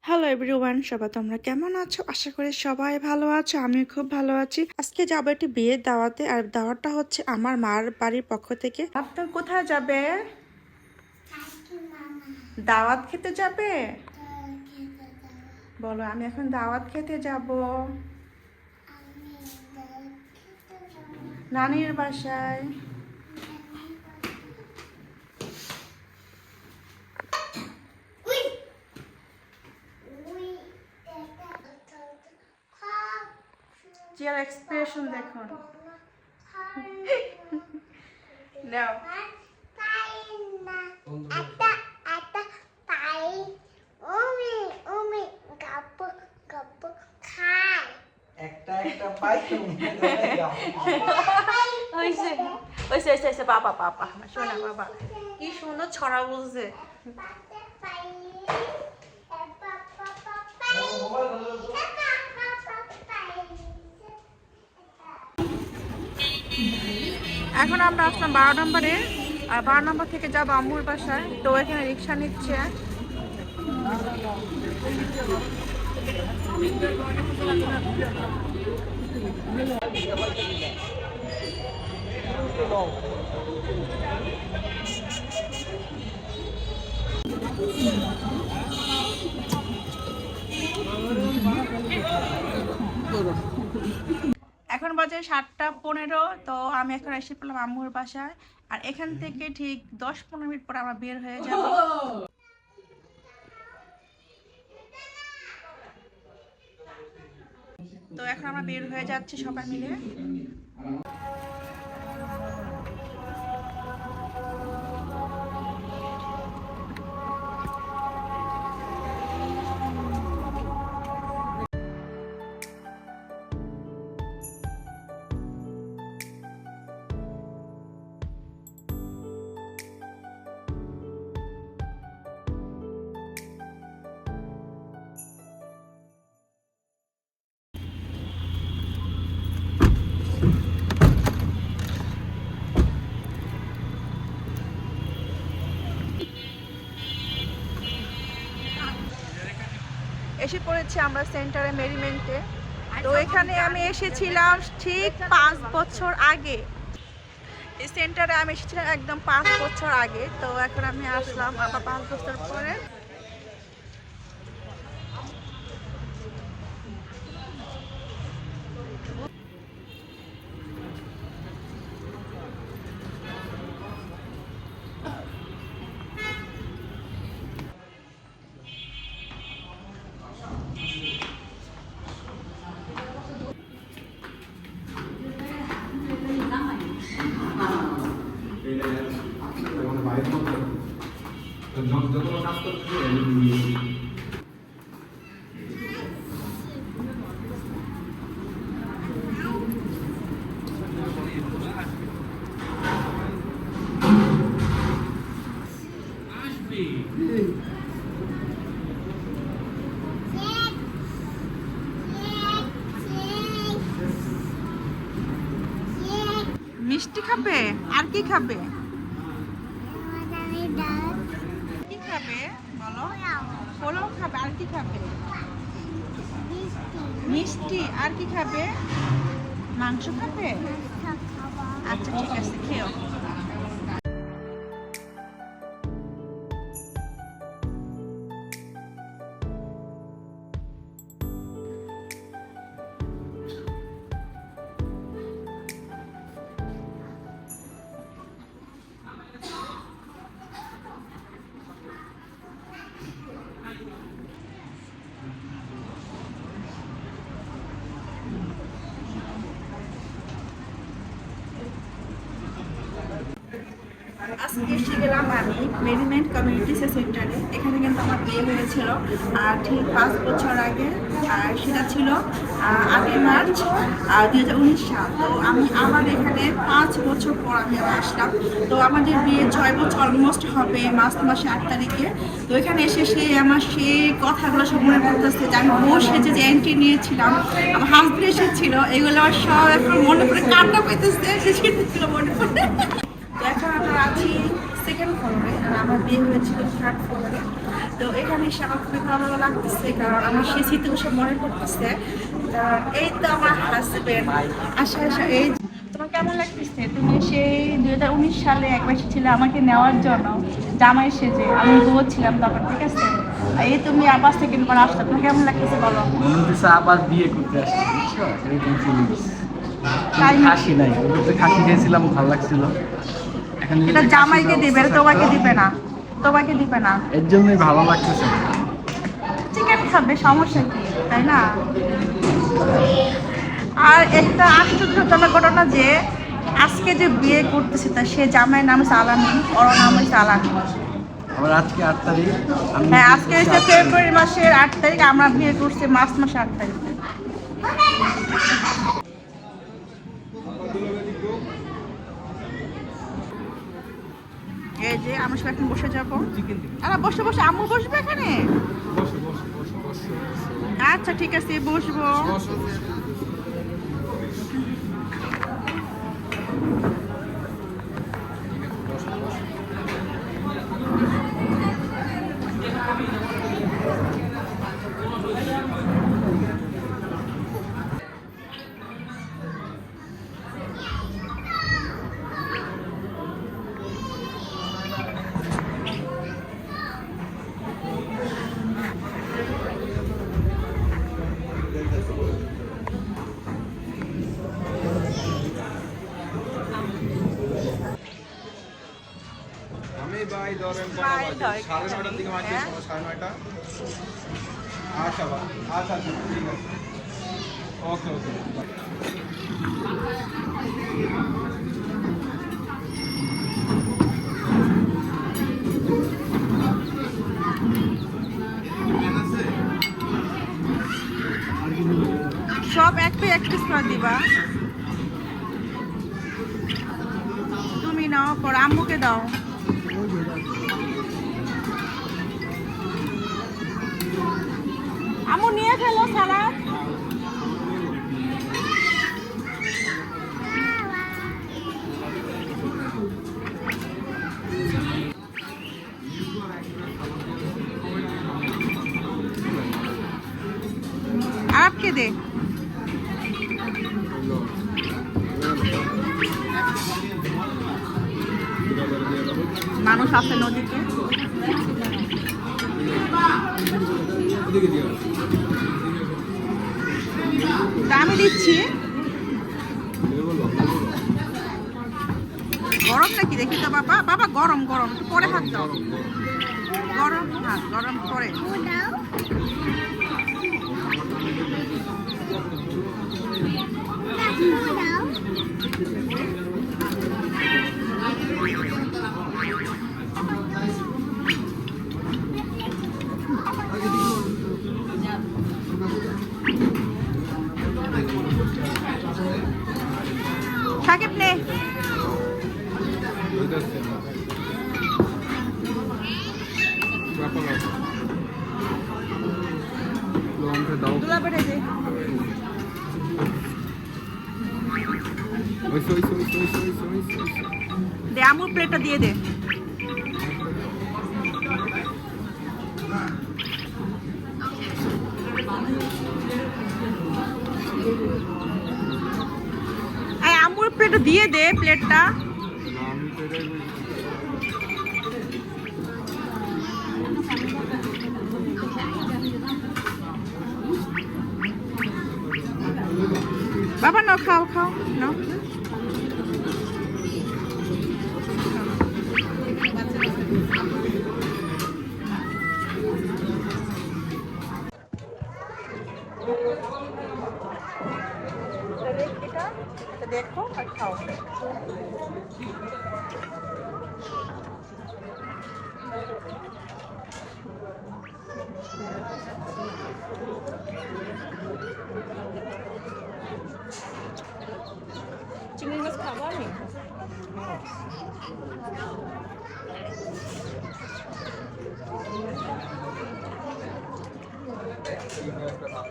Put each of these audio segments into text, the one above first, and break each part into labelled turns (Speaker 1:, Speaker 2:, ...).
Speaker 1: Hello everyone, সবাই তোমরা কেমন আছো? আশা করি সবাই ভালো আছো। আমিও খুব ভালো আছি। আজকে যাবো একটি বিয়ের দাওয়াতে, আর দাওয়াতটা হচ্ছে আমার মার বাড়ির পক্ষ থেকে। আপনি কোথায় যাবে? দাওয়াত খেতে যাবে? বলো, আমি এখন দাওয়াত খেতে যাব নানির বাসায়। চেয়ার এক্সপ্রেশন দেখুন। নাও বাবা বাবা শোনা বাবা কি সুন্দর ছড়া বলছে। এখন আমরা আসলাম 12 নম্বরে, আর 12 নম্বর থেকে যাবো আম্মুর বাসায়। তো এখানে রিক্সা নিচ্ছে। এখন বাজে 7:15। তো আমি এখন এসে পড়লাম আম্মুর বাসায়, আর এখান থেকে ঠিক 10-15 মিনিট পর আমরা বের হয়ে যাব। তো এখন আমরা বের হয়ে যাচ্ছি সবাই মিলে। এসে পড়েছি আমরা সেন্টারে মেরিমেন্টে। তো এখানে আমি এসেছিলাম ঠিক 5 বছর আগে। এই সেন্টারে আমি এসেছিলাম একদম 5 বছর আগে। তো এখন আমি আসলাম আবার 5 বছর পরে। মিষ্টি খাবে? আর কি খাবে? কি খাবে বলো? পোলাও খাবে। আর কি খাবে? মিষ্টি। আর কি খাবে? মাংস খাবে? আচ্ছা ঠিক আছে, খেও। আজকে এসে গেলাম আমি মেরিমেন্ট কমিউনিটি সেন্টারে। এখানে কিন্তু আমার বিয়ে হয়েছিল আর ঠিক 5 বছর আগে, আর সেটা ছিল 8 মার্চ 2019 সাল। তো আমি আবার এখানে 5 বছর পর আমি আসলাম। তো আমাদের বিয়ে 6 বছর অলমোস্ট হবে মার্চ মাসে 8 তারিখে। তো এখানে এসে আমার সেই কথাগুলো সব মনে পড়তেছে যে আমি বউ সেজে যে এন্ট্রি নিয়েছিলাম, আমার হাজবেন্ড এসেছিল, এগুলো আমার সব এখন মনে পড়ে কান্না পেতেছে। সেগুলো মনে পড়ে। এখন আমরা আছি সেকেন্ড ফ্লোরে, আর আমার বিয়ে হয়েছিল 3rd ফ্লোরে। তো এখানে এসে আমার খুবই ভালো লাগতেছে, কারণ আমার সেই স্মৃতিগুলো সব মনে পড়তেছে। এই তো আমার হাজবেন্ড। আচ্ছা আচ্ছা, এই তোমার কেমন লাগতেছে? তুমি সেই 2019 সালে একবার এসেছিলে আমাকে নেওয়ার জন্য জামাই সেজে, আমি বউ ছিলাম তখন, ঠিক আছে? এই তুমি আবার সেকেন্ড বার আসছো, তোমার কেমন লাগতেছে বলো?
Speaker 2: মনে হচ্ছে আবার বিয়ে করতে আসছি, বুঝছো? এরকম ফিলিংস।
Speaker 1: তাই নাকি?
Speaker 2: খাসি নাই, ওগুলোতে খাসি খেয়েছিলাম, ভালো লাগছিল। এখন যদি
Speaker 1: এটা
Speaker 2: খাসির
Speaker 1: জামাইকে দিবে, এটা
Speaker 2: ব্যবস্থা
Speaker 1: তোমাকে
Speaker 2: থাকতো,
Speaker 1: দিবে না, তোমাকে দিবে না।
Speaker 2: এর জন্যই ভালো লাগতেছে না।
Speaker 1: চিকেন খাবে, সমস্যা কি, তাই না? আর একটা আশ্চর্যজনক ঘটনা যে আজকে যে বিয়ে করতেছে তা সে জামাইয়ের নাম হচ্ছে আলামিন, ওর নাম হচ্ছে আলামিন।
Speaker 2: আবার আজকে 8 তারিখ, আমি
Speaker 1: হ্যাঁ, আজকে হচ্ছে ফেব্রুয়ারি মাসের 8 তারিখ, আমরা বিয়ে করছি মার্চ মাসের 8 তারিখ। এই যে আমরা সবাই এখন বসে যাবো। বসে বসে আম্মু বসবে এখানে। আচ্ছা ঠিক আছে, বসবো।
Speaker 3: আমি ভাই ধরেন সাড়ে নয়টার দিকে মাঝে সাড়ে নয়টা। আচ্ছা ভাই, আচ্ছা আচ্ছা ঠিক আছে, ওকে ওকে।
Speaker 1: সব এক পিস করে দিবা। তুমি নাও, পর আম্মুকে দাও। আম্মু নিয়ে ফেলো সালাদ। আপকে দে। মানুষ আছে নদীতে। তা আমি দিচ্ছি। গরম নাকি দেখি তো বাবা। বাবা গরম গরম, একটু পরে হাত দাও। গরম হাত, গরম পরে। সাকিব নে। দুলা বেড়ে দে। দে আমুর প্লেটটা দিয়ে দে। আমুর প্লেটটা দিয়ে দে, প্লেটটা। বাবা নাও, খাও খাও নাও। এটা দেখো আর খাও। চিংড়ি মাছ খাবো আমি।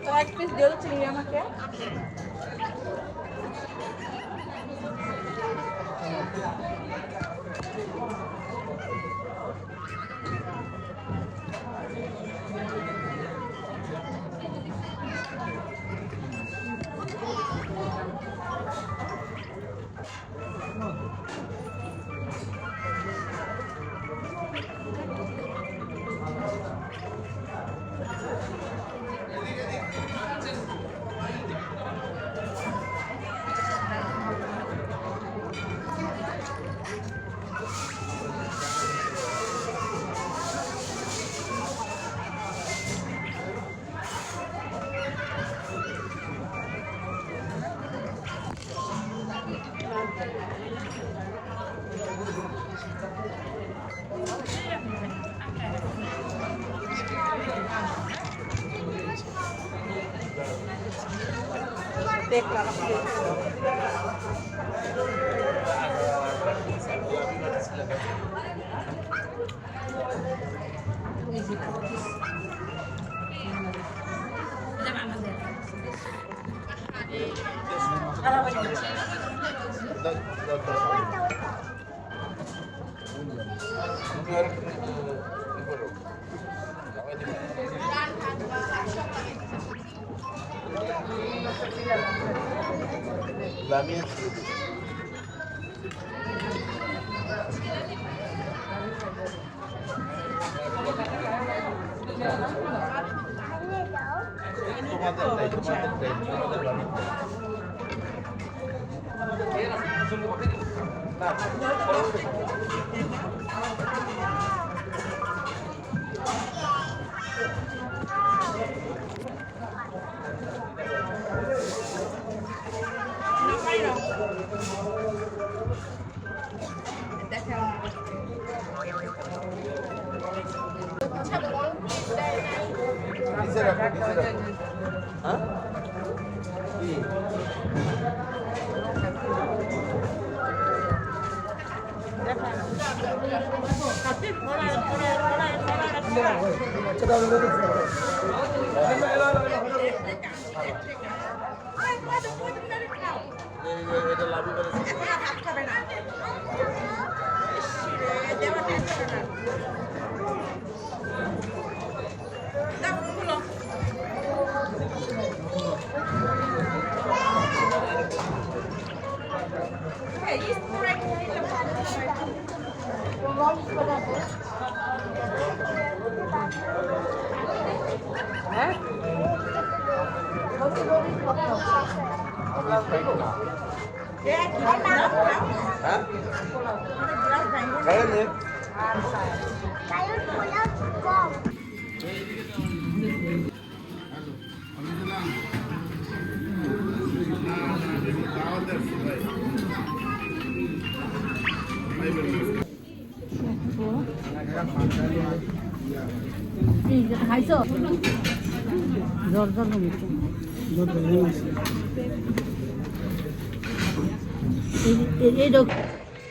Speaker 1: তো এক পিস দিও তো চিংড়ি আমাকে। দেখলাম।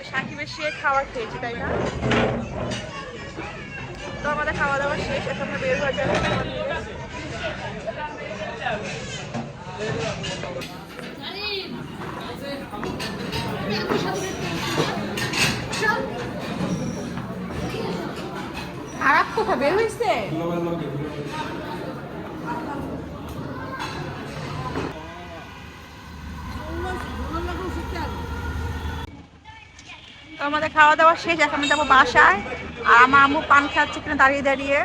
Speaker 1: সাকিবের সে খাবার খেয়েছি, তাই না? তো আমাদের খাওয়া দাওয়া শেষ, এখন আমরা বের হয়ে যাবো। খারাপ কোথা বের হয়েছে? তো আমাদের খাওয়া দাওয়া শেষ, এখন আমি যাবো বাসায়। আর আমার আম্মু পান খাচ্ছে কিনা দাঁড়িয়ে দাঁড়িয়ে।